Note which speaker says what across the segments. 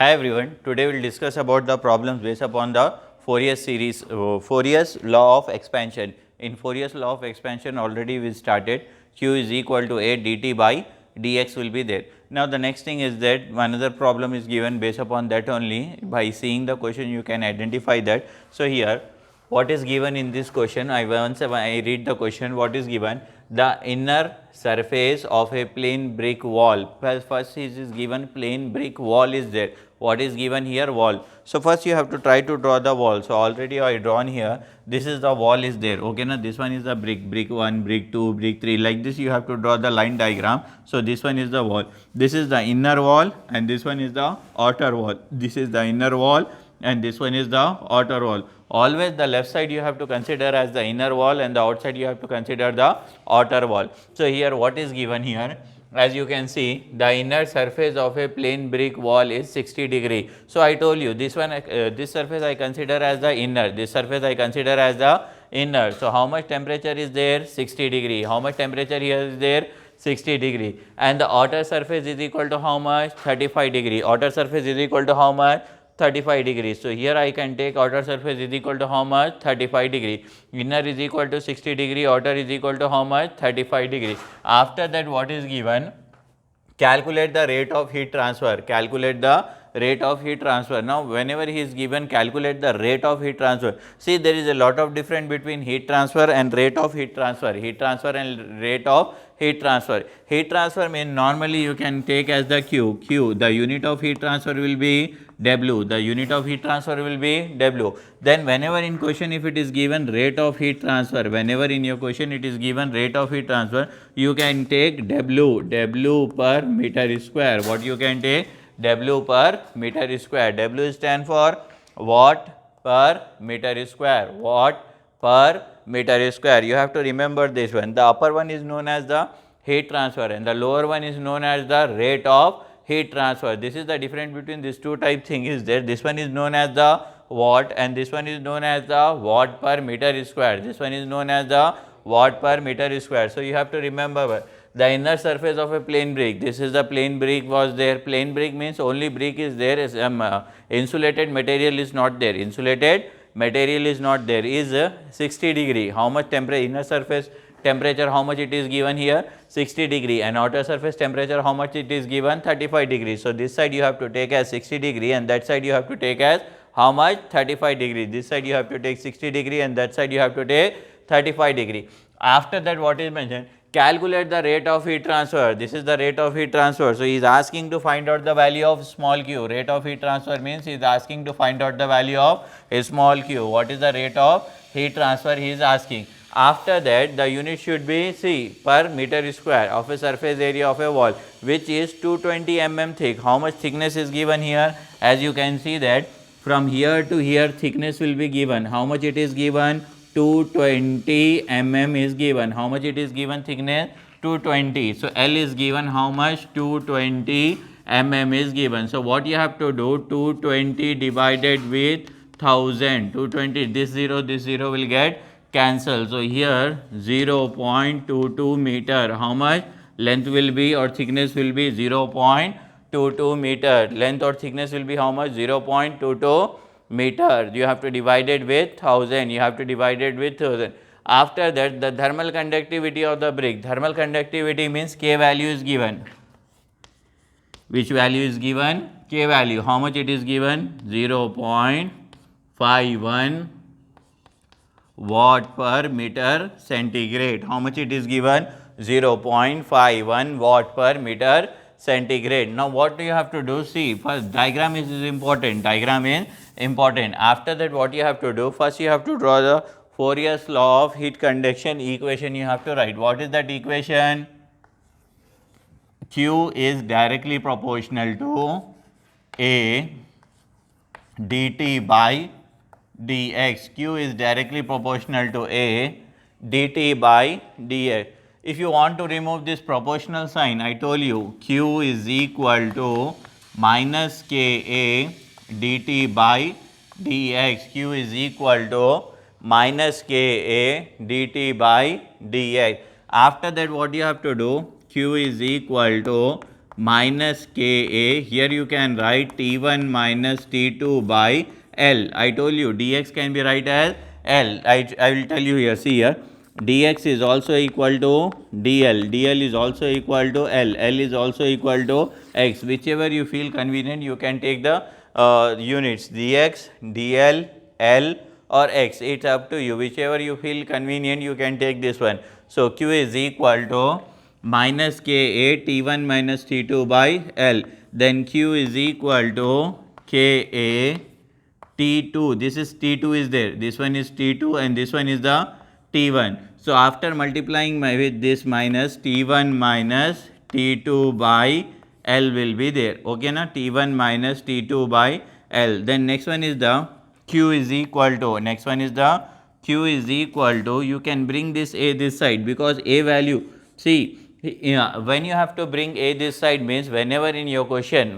Speaker 1: Hi everyone, today we will discuss about the problems based upon the Fourier series, Fourier's law of expansion. In Fourier's law of expansion already we started q is equal to a dt by dx will be there. Now the next thing is that another problem is given based upon that only. By seeing the question you can identify that. So here what is given in this question, I read the question, what is given? The inner surface of a plain brick wall. First is given plain brick wall is there. What is given here? Wall. So first you have to try to draw the wall. So already I drawn here, this is the wall is there, okay na, this one is the brick 1, brick 2, brick 3, like this you have to draw the line diagram. So this one is the wall, this is the inner wall and this one is the outer wall. This is the inner wall and this one is the outer wall. Always the left side you have to consider as the inner wall and the outside you have to consider the outer wall. So here what is given here? As you can see, the inner surface of a plain brick wall is 60 degree. So I told you this one, this surface I consider as the inner, this surface I consider as the inner. So how much temperature is there? 60 degree. How much temperature here is there? 60 degree. And the outer surface is equal to how much? 35 degree. Outer surface is equal to how much? 35 degrees. So here I can take outer surface is equal to how much? 35 degree. Inner is equal to 60 degree, outer is equal to how much? 35 degree. After that what is given? Calculate the rate of heat transfer. Calculate the rate of heat transfer. Now whenever he is given calculate the rate of heat transfer, see there is a lot of difference between heat transfer and rate of heat transfer. Heat transfer and rate of heat transfer. Heat transfer means normally you can take as the Q. The unit of heat transfer will be W. The unit of heat transfer will be W. Then whenever in question if it is given rate of heat transfer, whenever in your question it is given rate of heat transfer, you can take W per meter square. What you can take? W per meter square. W stand for watt per meter square. Watt per meter square. You have to remember this one. The upper one is known as the heat transfer and the lower one is known as the rate of heat transfer. This is the difference between these two type thing is there. This one is known as the watt and this one is known as the watt per meter square. This one is known as the watt per meter square. So you have to remember the inner surface of a plain brick. This is the plain brick was there. Plain brick means only brick is there. Insulated material is not there. Insulated material is not there. Is 60 degree. How much temperature? Inner surface temperature how much it is given here? 60 degree and outer surface temperature how much it is given? 35 degrees. So this side you have to take as 60 degree and that side you have to take as how much? 35 degree. This side you have to take 60 degree and that side you have to take 35 degree. After that what is mentioned? Calculate the rate of heat transfer. This is the rate of heat transfer. So he is asking to find out the value of small q. Rate of heat transfer means he is asking to find out the value of a small q. What is the rate of heat transfer he is asking? After that the unit should be C per meter square of a surface area of a wall which is 220 mm thick. How much thickness is given here? As you can see that from here to here thickness will be given. How much it is given? 220 mm is given. How much it is given thickness? 220. So L is given how much? 220 mm is given. So what you have to do? 220 divided with 1000. 220, this 0 will get cancelled. So here 0.22 meter. How much length will be or thickness will be? 0.22 meter. Length or thickness will be how much? 0.22 meter. You have to divide it with 1000. You have to divide it with 1000. After that the thermal conductivity of the brick. Thermal conductivity means K value is given. Which value is given? K value. How much it is given? 0.51 watt per meter centigrade. How much it is given? 0.51 watt per meter centigrade. Now what do you have to do? See, first diagram is important. Diagram is important. After that what you have to do? First you have to draw the Fourier's law of heat conduction equation you have to write. What is that equation? Q is directly proportional to A dt by dx. Q is directly proportional to A dt by dx. If you want to remove this proportional sign, I told you Q is equal to minus Ka dt by dx. Q is equal to minus Ka dt by dx. After that what you have to do? Q is equal to minus Ka. Here you can write T1 minus T2 by L. I told you dx can be written as L. I will tell you here. See here, dx is also equal to dl. dl is also equal to L. L is also equal to x. Whichever you feel convenient, you can take the units dx, dl, L or x. It's up to you. Whichever you feel convenient, you can take this one. So q is equal to minus Ka T1 minus T2 by L. Then q is equal to Ka T2. This is T2 is there. This one is T2 and this one is the T1. So after multiplying with this minus T1 minus T2 by L will be there. Okay na, T1 minus T2 by L. Then next one is the q is equal to, next one is the q is equal to, you can bring this a this side because a value, see when you have to bring a this side means whenever in your question,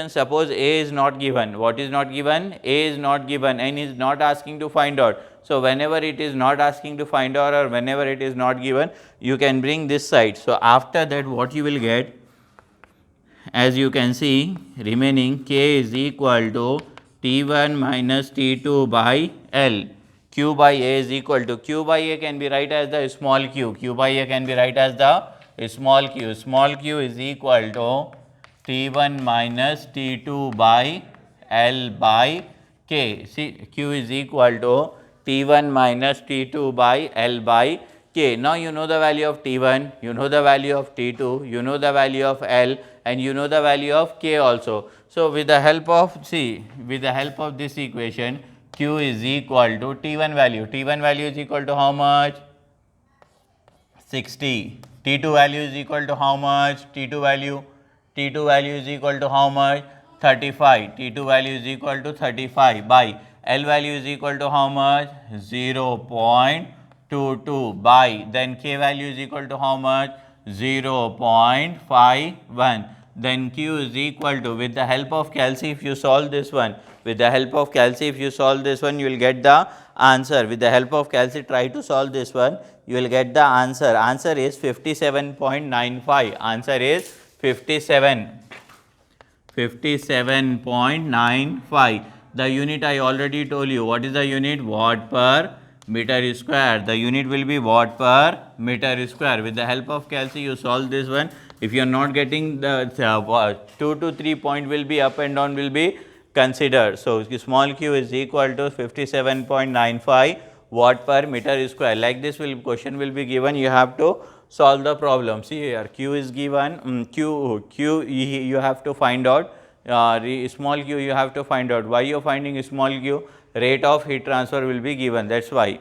Speaker 1: suppose a is not given, what is not given? A is not given and is not asking to find out. So whenever it is not asking to find out or whenever it is not given, you can bring this side. So after that what you will get, as you can see, remaining k is equal to T1 minus T2 by L. Q by A is equal to, Q by A can be written as the small q, Q by A can be written as the small q is equal to T1 minus T2 by L by K. See, q is equal to T1 minus T2 by L by K. Now you know the value of T1, you know the value of T2, you know the value of L and you know the value of K also. So with the help of, see, with the help of this equation, q is equal to T1 value. T1 value is equal to how much? 60. T2 value is equal to how much? T2 value is equal to how much? 35. T2 value is equal to 35 by L value is equal to how much? 0.22 by, then K value is equal to how much? 0.51. Then Q is equal to, with the help of calci, if you solve this one, with the help of calci, if you solve this one, you will get the answer. With the help of calci, try to solve this one, you will get the answer. Answer is 57.95. Answer is 57.95. The unit I already told you. What is the unit? Watt per meter square. The unit will be watt per meter square. With the help of calci, you solve this one. If you are not getting the 2 to 3 point will be up and down will be considered. So small q is equal to 57.95 watt per meter square. Like this question will be given, you have to solve the problem. See here, q is given, q you have to find out, small q you have to find out. Why you are finding small q? Rate of heat transfer will be given, that is why.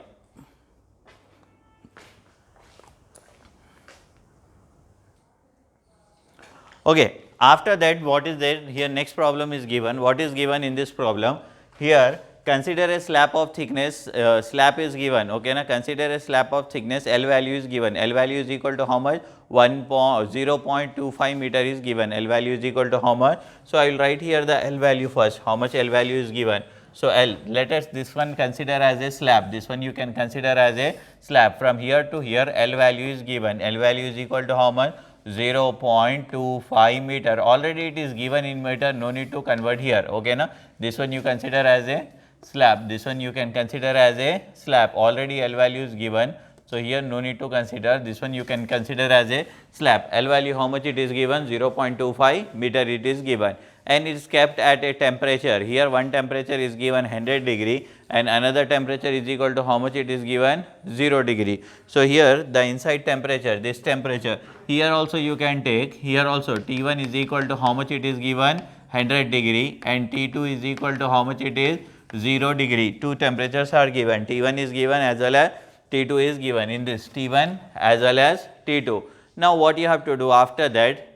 Speaker 1: Okay. After that, what is there? Here next problem is given. What is given in this problem? Here consider a slab of thickness, slab is given, okay na, consider a slab of thickness, L value is given, L value is equal to how much? 0.25 meter is given, L value is equal to how much? So I will write here the L value first, how much L value is given. So L, let us this one consider as a slab, this one you can consider as a slab. From here to here L value is given, L value is equal to how much? 0.25 meter. Already it is given in meter, no need to convert here, okay na. This one you consider as a slab, this one you can consider as a slab, already L value is given. So here no need to consider, this one you can consider as a slab. L value how much it is given? 0.25 meter it is given and it is kept at a temperature. Here one temperature is given 100 degree and another temperature is equal to how much it is given? 0 degree. So here the inside temperature, this temperature, here also you can take, here also T1 is equal to how much it is given? 100 degree and T2 is equal to how much it is? 0 degree. Two temperatures are given, T1 is given as well as T2 is given in this, T1 as well as T2. Now what you have to do after that?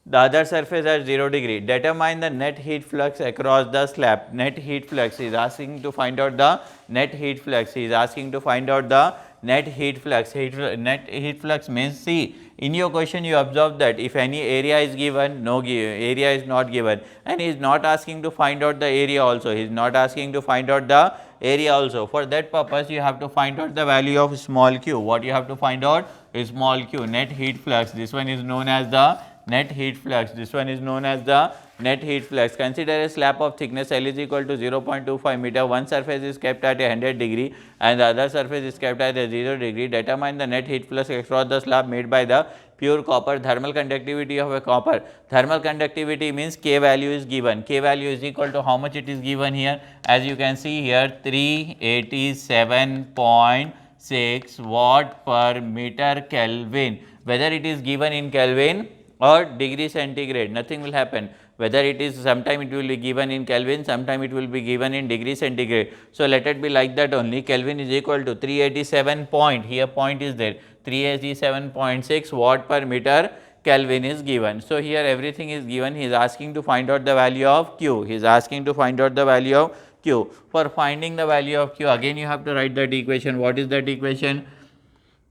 Speaker 1: The other surface at 0 degree, determine the net heat flux across the slab. Net heat flux is asking to find out the net heat flux, is asking to find out the net heat flux. Net heat flux means, see, in your question you observe that if any area is given, no area is not given and he is not asking to find out the area also, he is not asking to find out the area also. For that purpose you have to find out the value of small q. What you have to find out is small q, net heat flux. This one is known as the net heat flux. This one is known as the net heat flux. Consider a slab of thickness L is equal to 0.25 meter. One surface is kept at 100 degree and the other surface is kept at a 0 degree. Determine the net heat flux across the slab made by the pure copper. Thermal conductivity of a copper. Thermal conductivity means K value is given. K value is equal to how much it is given here? As you can see here, 387.6 watt per meter Kelvin. Whether it is given in Kelvin or degree centigrade, nothing will happen. Whether it is, sometime it will be given in Kelvin, sometime it will be given in degree centigrade. So, let it be like that only. Kelvin is equal to 387 point, here point is there, 387.6 watt per meter Kelvin is given. So, here everything is given. He is asking to find out the value of Q. He is asking to find out the value of Q. For finding the value of Q, again you have to write that equation. What is that equation?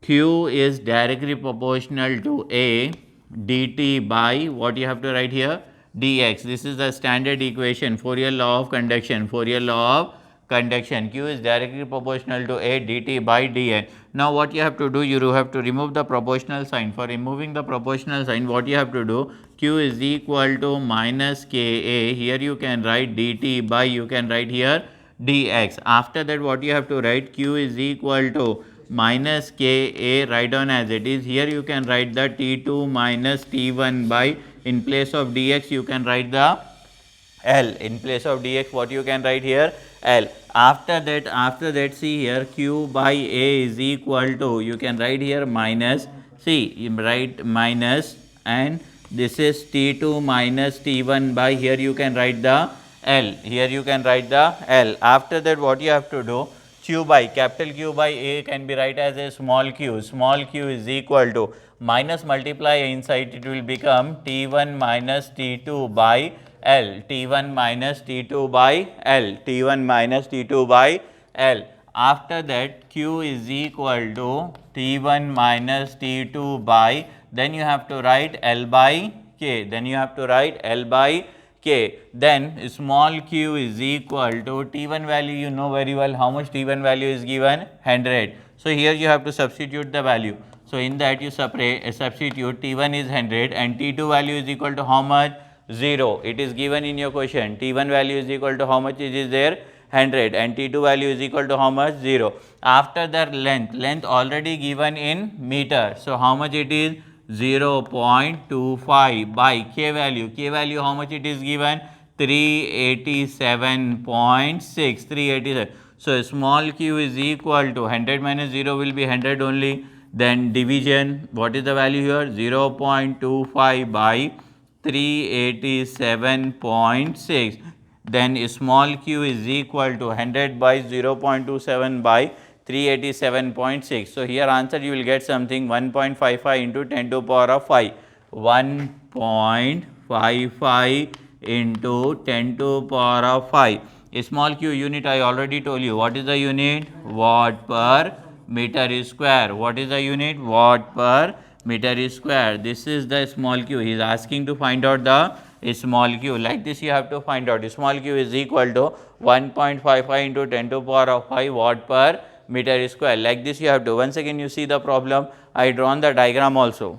Speaker 1: Q is directly proportional to A dt by, what you have to write here, dx. This is the standard equation, Fourier law of conduction. Fourier law of conduction. Q is directly proportional to A dt by dx. Now, what you have to do, you have to remove the proportional sign. For removing the proportional sign, what you have to do, Q is equal to minus Ka. Here you can write dt by, you can write here dx. After that, what you have to write, Q is equal to minus Ka, write down as it is. Here you can write the T2 minus T1 by, in place of dx you can write the L. In place of dx, what you can write here, L. After that see here, Q by A is equal to, you can write here minus, see you write minus, and this is T2 minus T1 by, here you can write the L. Here you can write the L. After that, what you have to do, Q by, capital Q by A can be write as a small q. Small q is equal to, minus multiply inside, it will become T1 minus T2 by L. T1 minus T2 by L. T1 minus T2 by L. After that, Q is equal to T1 minus T2 by, then you have to write L by K. Then you have to write L by K. Then small q is equal to T1 value, you know very well how much T1 value is given, 100. So, here you have to substitute the value. So, in that you substitute T1 is 100 and T2 value is equal to how much, 0. It is given in your question. T1 value is equal to how much it is there, 100, and T2 value is equal to how much, 0. After that, length already given in meter. So, how much it is, 0.25 by K value how much it is given, 387.6, 387. So, small q is equal to 100 minus 0 will be 100 only, then division, what is the value here, 0.25 by 387.6, then small q is equal to 100 by 0.27 by 387.6. So, here answer you will get something 1.55 into 10 to the power of 5, 1.55 into 10 to the power of 5. A small q unit I already told you, what is the unit, watt per meter square. What is the unit, watt per meter square. This is the small q. He is asking to find out the small q. Like this you have to find out. Small q is equal to 1.55 into 10 to the power of 5 watt per meter square. Like this you have to. Once again you see the problem. I drawn the diagram also.